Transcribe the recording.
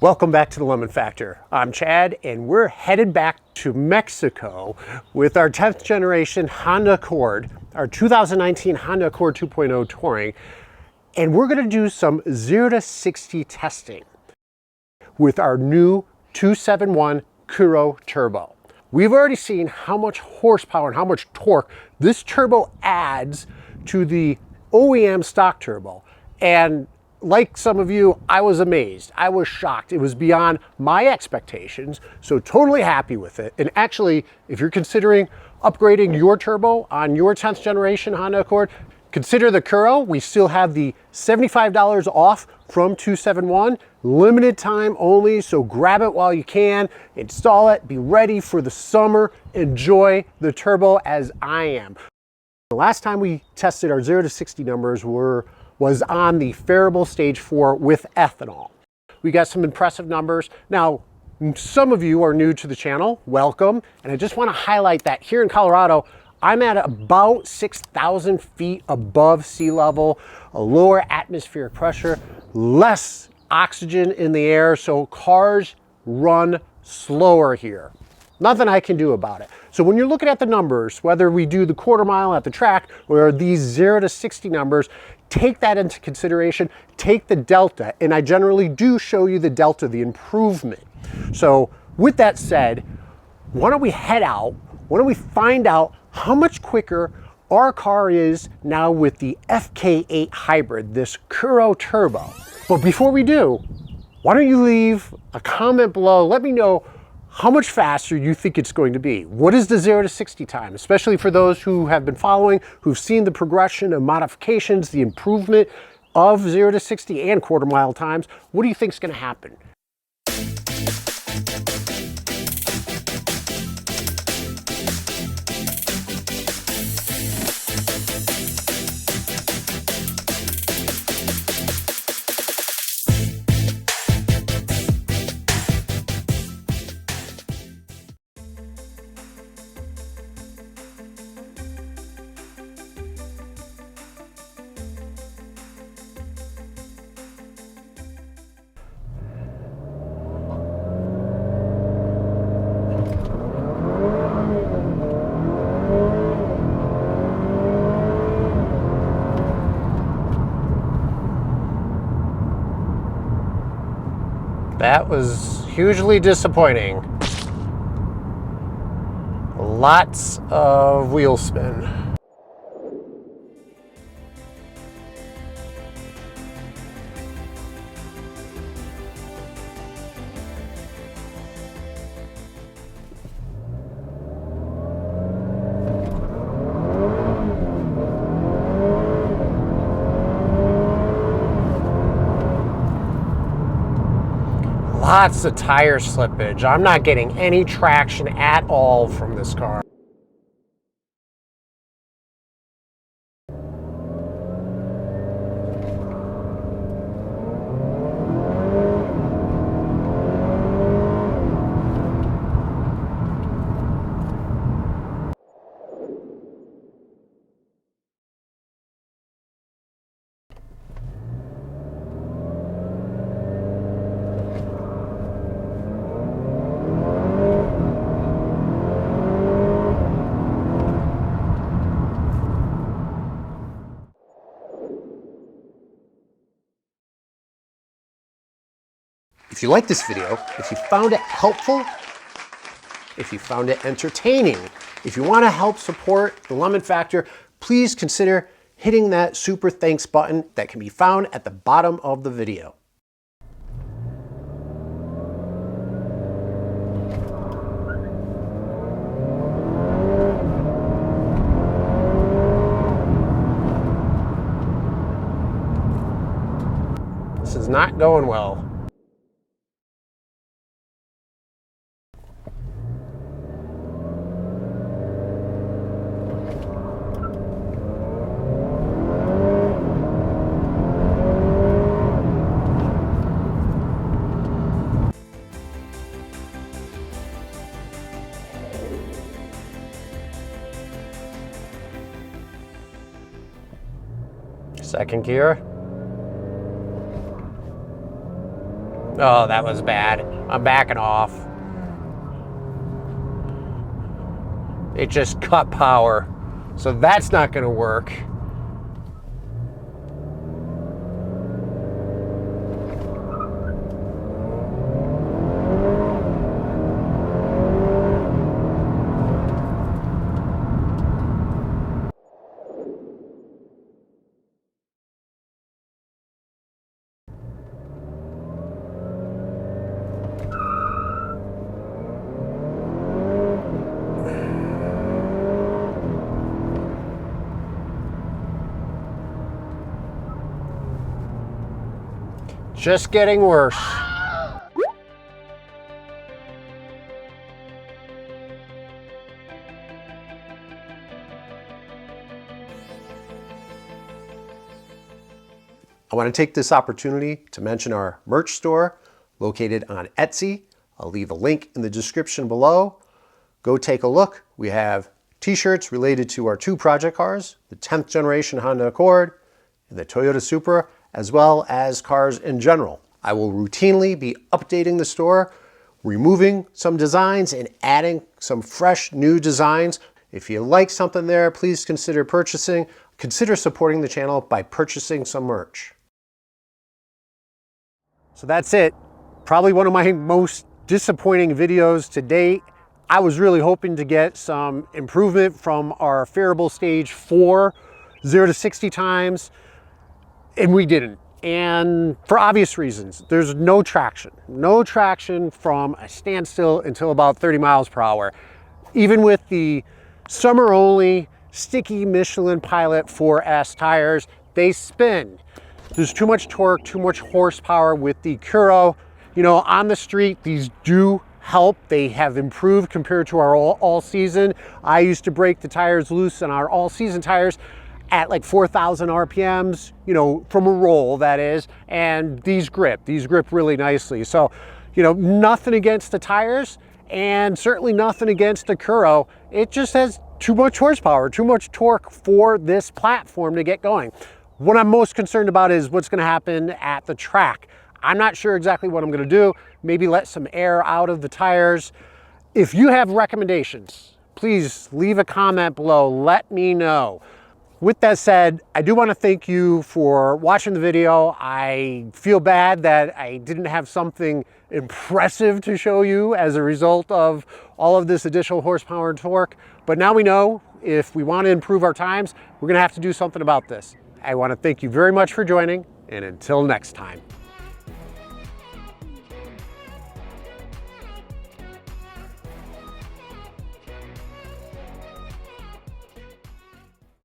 Welcome back to the Lemon Factor. I'm Chad, and we're headed back to Mexico with our 10th generation Honda Accord, our 2019 Honda Accord 2.0 Touring, and we're going to do some 0 to 60 testing with our new 27WON Kuro Turbo. We've already seen how much horsepower and how much torque this turbo adds to the OEM stock turbo, and like some of you, I was amazed. I was shocked. It was beyond my expectations, so totally happy with it. And actually, if you're considering upgrading your turbo on your 10th generation Honda Accord, consider the Kuro. We still have the $75 off from 27WON, limited time only, so grab it while you can, install it, be ready for the summer, enjoy the turbo as I am. The last time we tested our 0 to 60 numbers was on the Phearable Stage 4 with ethanol. We got some impressive numbers. Now, some of you are new to the channel, welcome. And I just want to highlight that here in Colorado, I'm at about 6,000 feet above sea level, a lower atmospheric pressure, less oxygen in the air, so cars run slower here. Nothing I can do about it. So when you're looking at the numbers, whether we do the quarter mile at the track or these 0 to 60 numbers, take that into consideration, take the delta, and I generally do show you the delta, the improvement. So with that said, why don't we head out, why don't we find out how much quicker our car is now with the FK8 Hybrid, this Kuro Turbo. But before we do, why don't you leave a comment below, let me know how much faster you think it's going to be. What is the 0 to 60 time, especially for those who have been following, who've seen the progression of modifications, the improvement of 0 to 60 and quarter mile times. What do you think is going to happen? That was hugely disappointing. Lots of wheel spin. Lots of tire slippage. I'm not getting any traction at all from this car. If you like this video, if you found it helpful, if you found it entertaining, if you want to help support the Lemon Factor, please consider hitting that super thanks button that can be found at the bottom of the video. This is not going well. Second gear. Oh, that was bad. I'm backing off. It just cut power. So that's not gonna work. Just getting worse. I want to take this opportunity to mention our merch store located on Etsy. I'll leave a link in the description below. Go take a look. We have t-shirts related to our two project cars, the 10th generation Honda Accord and the Toyota Supra, as well as cars in general. I will routinely be updating the store, removing some designs and adding some fresh new designs. If you like something there, please consider purchasing. Consider supporting the channel by purchasing some merch. So that's it. Probably one of my most disappointing videos to date. I was really hoping to get some improvement from our Phearable Stage 4 0 to 60 times, and we didn't. And for obvious reasons, there's no traction from a standstill until about 30 miles per hour. Even with the summer only sticky Michelin Pilot 4S tires, they spin. There's too much torque, too much horsepower with the Kuro. You know, on the street, these do help. They have improved compared to our all season. I used to break the tires loose on our all season tires at like 4,000 RPMs, you know, from a roll, that is, and these grip really nicely. So, you know, nothing against the tires and certainly nothing against the Kuro. It just has too much horsepower, too much torque for this platform to get going. What I'm most concerned about is what's going to happen at the track. I'm not sure exactly what I'm going to do. Maybe let some air out of the tires. If you have recommendations, please leave a comment below. Let me know. With that said, I do want to thank you for watching the video. I feel bad that I didn't have something impressive to show you as a result of all of this additional horsepower and torque. But now we know if we want to improve our times, we're going to have to do something about this. I want to thank you very much for joining, and until next time.